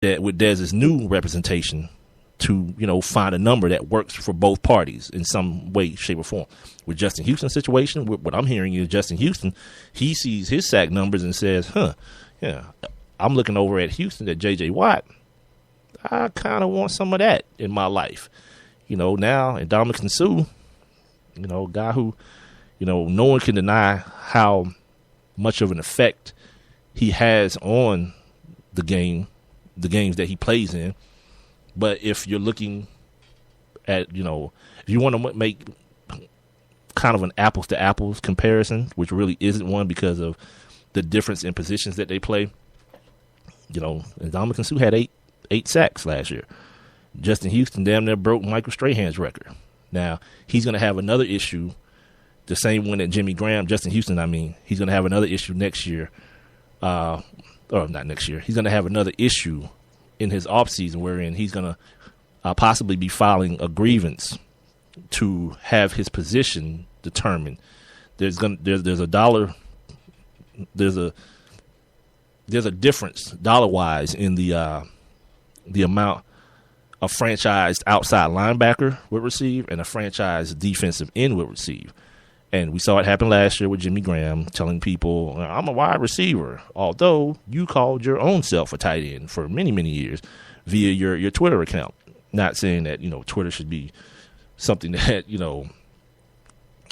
that with Dez's new representation to, find a number that works for both parties in some way, shape, or form. With Justin Houston's situation, what I'm hearing is Justin Houston, he sees his sack numbers and says, I'm looking over at Houston, at J.J. Watt. I kind of want some of that in my life. Now, and Ndamukong Suh, a guy who, no one can deny how much of an effect he has on the games that he plays in. But if you're looking at, if you want to make kind of an apples to apples comparison, which really isn't one because of the difference in positions that they play, Ndamukong Suh had eight sacks last year. Justin Houston damn near broke Michael Strahan's record. Now, he's going to have another issue, the same one that Jimmy Graham, Justin Houston, he's going to have another issue next year. Or not next year. He's going to have another issue in his offseason wherein he's going to possibly be filing a grievance to have his position determined. There's a difference dollar-wise in the amount a franchised outside linebacker would receive and a franchised defensive end would receive. And we saw it happen last year with Jimmy Graham telling people, I'm a wide receiver, although you called your own self a tight end for many, many years via your Twitter account. Not saying that, Twitter should be something that,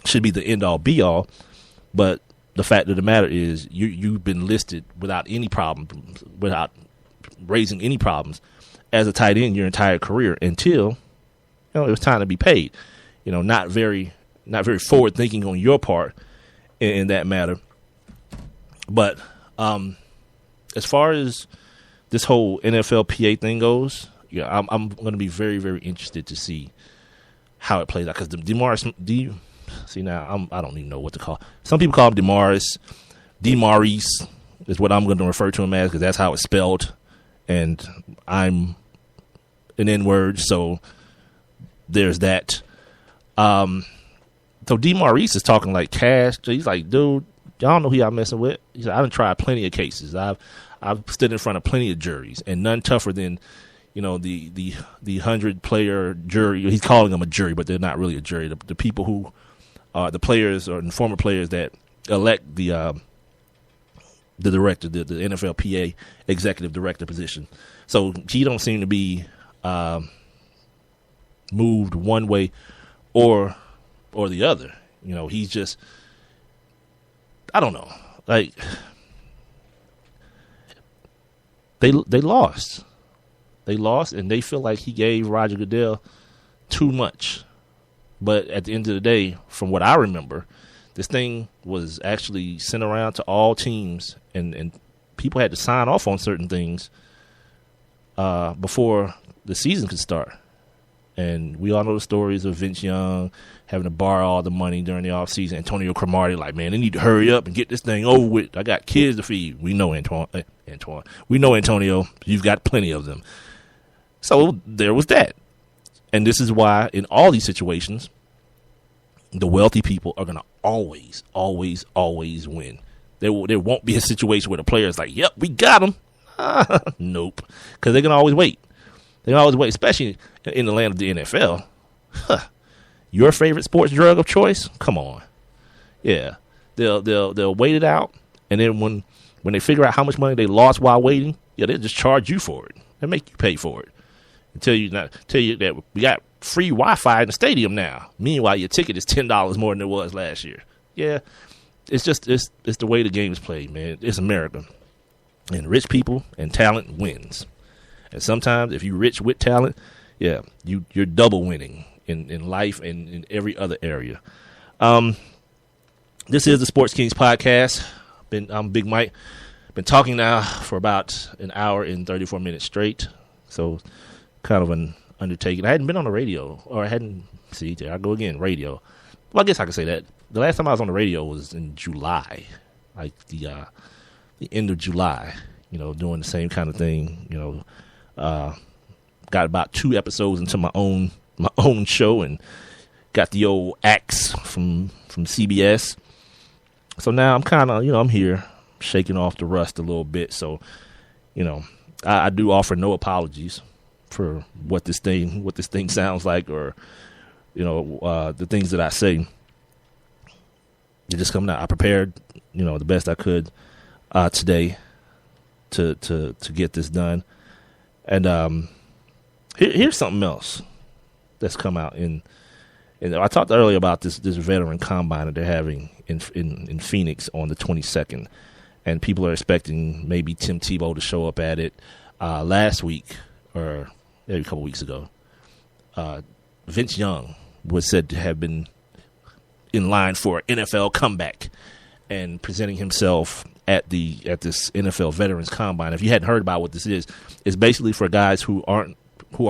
should be the end-all, be-all, but the fact of the matter is you've been listed without any problem, without raising any problems as a tight end your entire career until, it was time to be paid. Not very forward thinking on your part in that matter. But as far as this whole NFLPA thing goes, I'm going to be very, very interested to see how it plays out. Because I don't even know what to call. Some people call him DeMaurice. DeMaurice is what I'm going to refer to him as because that's how it's spelled. And I'm an N-word, so there's that. So DeMaurice is talking like cash. He's like, dude, y'all know who y'all messing with. He said, I've tried plenty of cases. I've stood in front of plenty of juries, and none tougher than, the 100-player jury. He's calling them a jury, but they're not really a jury. The people who are the players or the former players that elect the director, the NFLPA executive director position. So he don't seem to be moved one way or the other. He's just, I don't know. Like, they lost. They lost, and they feel like he gave Roger Goodell too much. But at the end of the day, from what I remember, this thing was actually sent around to all teams, and people had to sign off on certain things before the season could start. And we all know the stories of Vince Young having to borrow all the money during the offseason. Antonio Cromartie, like, man, they need to hurry up and get this thing over with. I got kids to feed. We know Antoine. We know Antonio. You've got plenty of them. So there was that. And this is why in all these situations, the wealthy people are going to always, always, always win. There won't be a situation where the player's like, yep, we got him. Nope. Because they're going to always wait. They always wait, especially in the land of the NFL. Your favorite sports drug of choice? Come on. Yeah. They'll wait it out, and then when they figure out how much money they lost while waiting, they'll just charge you for it. They'll make you pay for it. And tell you that we got free Wi-Fi in the stadium now. Meanwhile, your ticket is $10 more than it was last year. Yeah. It's just it's the way the game is played, man. It's America. And rich people and talent wins. And sometimes if you're rich with talent, you're double winning in life and in every other area. This is the Sports Kings podcast. I'm Big Mike. Been talking now for about an hour and 34 minutes straight. So kind of an undertaking. I hadn't been on the radio, or I hadn't, there I go again, radio. Well, I guess I could say that. The last time I was on the radio was in July, like the end of July, doing the same kind of thing, got about 2 episodes into my own show and got the old axe from CBS. So now I'm kind of, I'm here shaking off the rust a little bit. So, I do offer no apologies for what this thing sounds like, or the things that I say. They're just coming out. I prepared, the best I could today to get this done. And here's something else that's come out in. And I talked earlier about this veteran combine that they're having in Phoenix on the 22nd, and people are expecting maybe Tim Tebow to show up at it. Last week, or maybe a couple weeks ago, Vince Young was said to have been in line for an NFL comeback and presenting himself at this NFL Veterans Combine. If you hadn't heard about what this is, it's basically for guys who are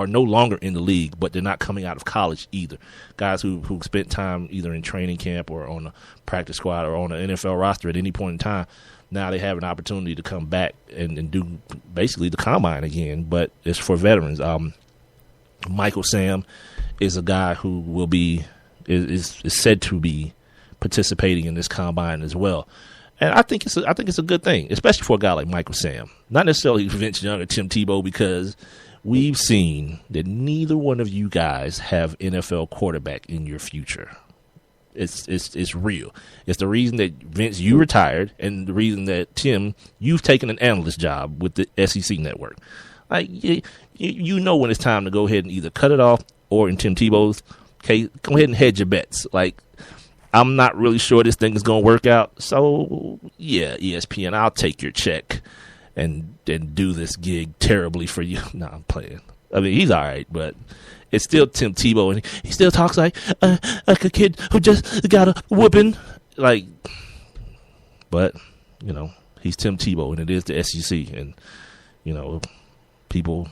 no longer in the league, but they're not coming out of college either. Guys who spent time either in training camp or on a practice squad or on an NFL roster at any point in time. Now they have an opportunity to come back and do basically the combine again, but it's for veterans. Michael Sam is a guy who will be is said to be participating in this combine as well. And I think it's a good thing, especially for a guy like Michael Sam. Not necessarily Vince Young or Tim Tebow, because we've seen that neither one of you guys have NFL quarterback in your future. It's real. It's the reason that Vince, you retired, and the reason that Tim, you've taken an analyst job with the SEC network. Like you know when it's time to go ahead and either cut it off, or in Tim Tebow's case, go ahead and hedge your bets. Like, I'm not really sure this thing is going to work out. So yeah, ESPN, I'll take your check and do this gig terribly for you. No, I'm playing. I mean, he's all right, but it's still Tim Tebow, and he still talks like a kid who just got a whooping. Like, but he's Tim Tebow, and it is the SEC, and people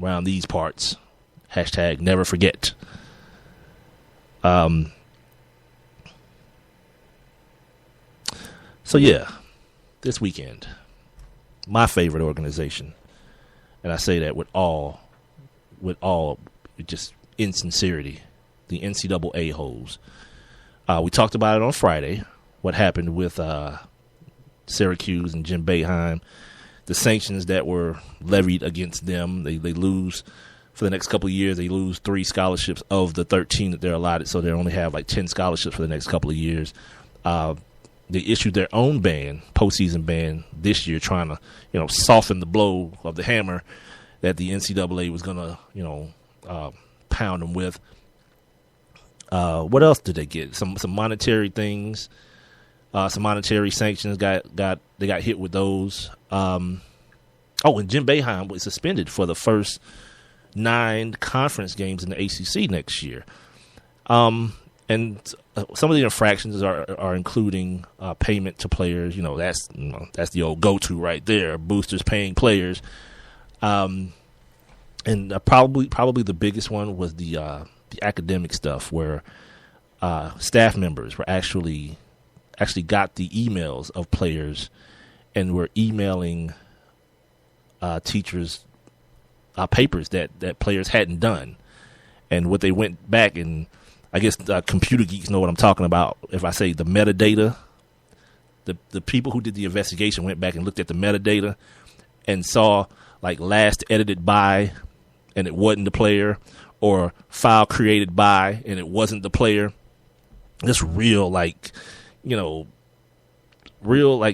around these parts, hashtag never forget. So yeah, this weekend, my favorite organization, and I say that with all just insincerity, the NCAA holes. We talked about it on Friday, what happened with Syracuse and Jim Boeheim, the sanctions that were levied against them. They lose, for the next couple of years, they lose 3 scholarships of the 13 that they're allotted, so they only have like 10 scholarships for the next couple of years. They issued their own ban, postseason ban, this year, trying to, soften the blow of the hammer that the NCAA was going to, pound them with. What else did they get? Some monetary things, some monetary sanctions. They got hit with those. And Jim Boeheim was suspended for the first 9 conference games in the ACC next year. And some of the infractions are including payment to players. That's the old go-to right there. Boosters paying players. And probably the biggest one was the academic stuff, where staff members were actually got the emails of players and were emailing teachers papers that players hadn't done. And what they went back, and I guess computer geeks know what I'm talking about if I say the metadata. The people who did the investigation went back and looked at the metadata and saw like last edited by, and it wasn't the player, or file created by, and it wasn't the player. This real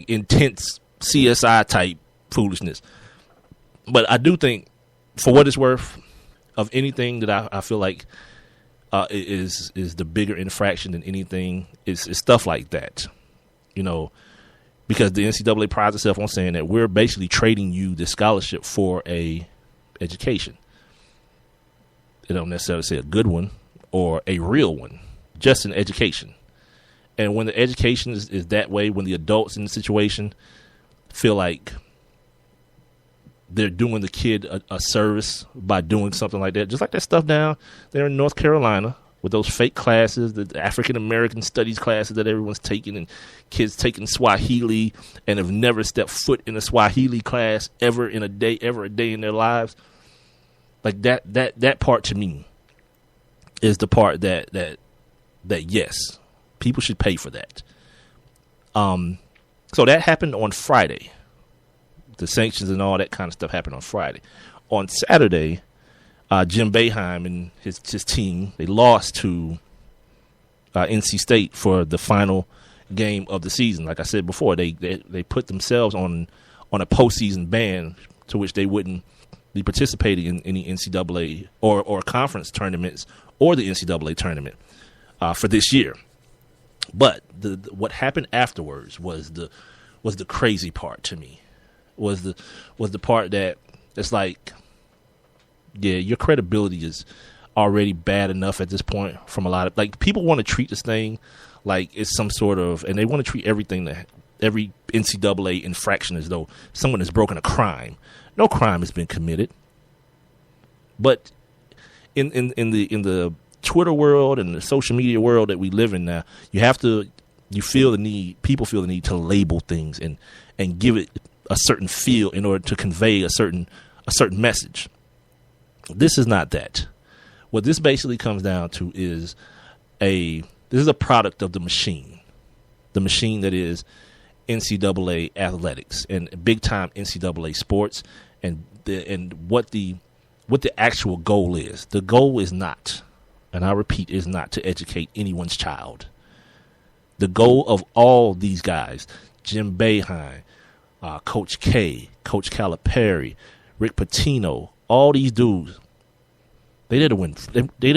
intense CSI type foolishness. But I do think, for what it's worth, of anything that I feel like is the bigger infraction than anything is stuff like that, because the NCAA prides itself on saying that we're basically trading you the scholarship for a education. They don't necessarily say a good one or a real one, just an education. And when the education is that way, when the adults in the situation feel like they're doing the kid a service by doing something like that, just like that stuff down there in North Carolina with those fake classes, the African-American studies classes that everyone's taking, and kids taking Swahili and have never stepped foot in a Swahili class ever a day in their lives. Like that part to me is the part that yes, people should pay for that. So that happened on Friday. The sanctions and all that kind of stuff happened on Friday. On Saturday, Jim Boeheim and his team, they lost to NC State for the final game of the season. Like I said before, they put themselves on a postseason ban to which they wouldn't be participating in any NCAA or conference tournaments or the NCAA tournament for this year. But what happened afterwards was the crazy part to me. Was the part that it's like, yeah, your credibility is already bad enough at this point from a lot of, like, people want to treat this thing like it's some sort of, and they want to treat every NCAA infraction as though someone has broken a crime. No crime has been committed. But in the Twitter world and the social media world that we live in now, people feel the need to label things and give it a certain feel in order to convey a certain message. This is not that. What this basically comes down to is this is a product of the machine that is NCAA athletics and big time NCAA sports, and what the actual goal is. The goal is not, and I repeat, is not to educate anyone's child. The goal of all these guys, Jim Boeheim, Coach K, Coach Calipari, Rick Pitino, all these dudes, they did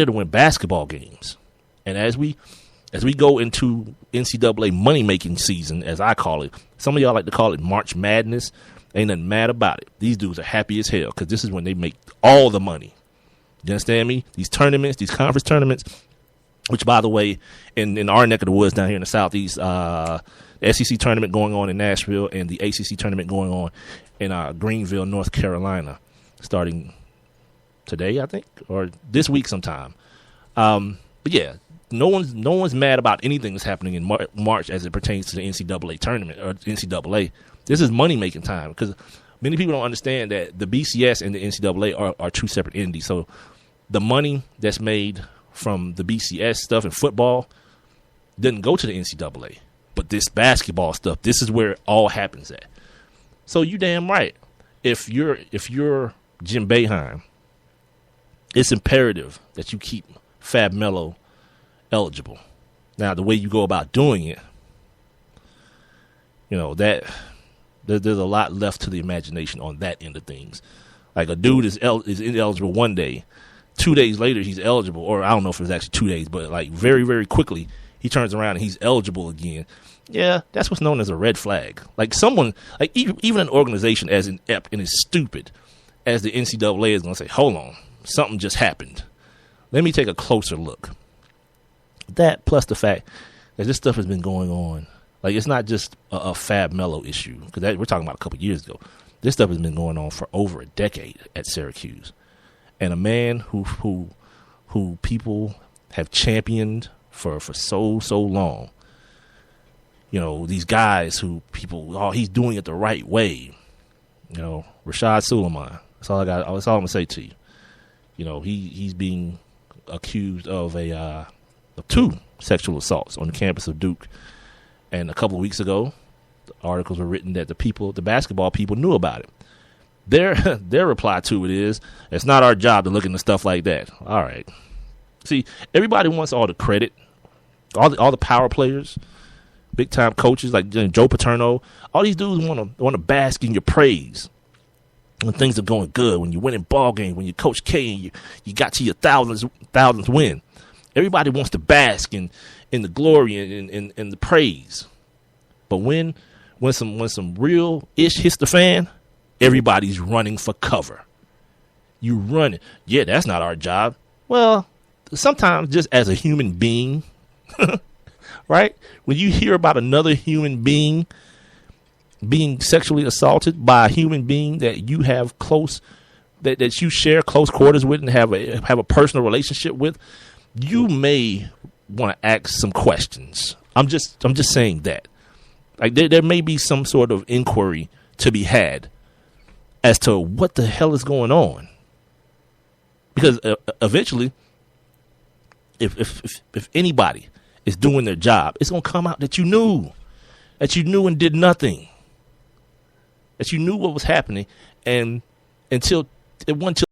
win basketball games. And as we go into NCAA money making season, as I call it, some of y'all like to call it March Madness. Ain't nothing mad about it. These dudes are happy as hell because this is when they make all the money. You understand me? These tournaments, these conference tournaments, which, by the way, in our neck of the woods down here in the Southeast, the SEC tournament going on in Nashville and the ACC tournament going on in Greenville, North Carolina, starting today, I think, or this week sometime. But yeah, no one's mad about anything that's happening in March as it pertains to the NCAA tournament or NCAA. This is money making time because many people don't understand that the BCS and the NCAA are two separate entities. So the money that's made from the BCS stuff and football doesn't go to the NCAA, but this basketball stuff, this is where it all happens at. So you damn right. If you're Jim Boeheim, it's imperative that you keep Fab Melo eligible. Now, the way you go about doing it, that there's a lot left to the imagination on that end of things. Like, a dude is ineligible one day, 2 days later he's eligible, or I don't know if it was actually 2 days, but like very, very quickly he turns around and he's eligible again. Yeah, that's what's known as a red flag. Like, someone, like even an organization as inept and as stupid as the NCAA is going to say, hold on, something just happened. Let me take a closer look. That plus the fact that this stuff has been going on. Like, it's not just a Fab Melo issue, because we're talking about a couple years ago. This stuff has been going on for over a decade at Syracuse. And a man who people have championed for so long. These guys who people, he's doing it the right way. Rashad Suleiman. That's all I'm gonna say to you. He's being accused of of 2 sexual assaults on the campus of Duke. And a couple of weeks ago, the articles were written that the basketball people knew about it. Their reply to it is, it's not our job to look into stuff like that. All right. See, everybody wants all the credit. All the power players, big time coaches like Joe Paterno, all these dudes want to bask in your praise when things are going good, when you're winning ball games, when you Coach K and you got to your thousandth win. Everybody wants to bask in the glory and the praise. But when some real ish hits the fan, everybody's running for cover. You running. Yeah, that's not our job. Well, sometimes just as a human being, right? When you hear about another human being being sexually assaulted by a human being that you have that you share close quarters with and have a personal relationship with, you may want to ask some questions. I'm just saying that. Like, there may be some sort of inquiry to be had as to what the hell is going on. Because eventually, if anybody is doing their job, it's going to come out that you knew and did nothing. that you knew what was happening, and it wasn't until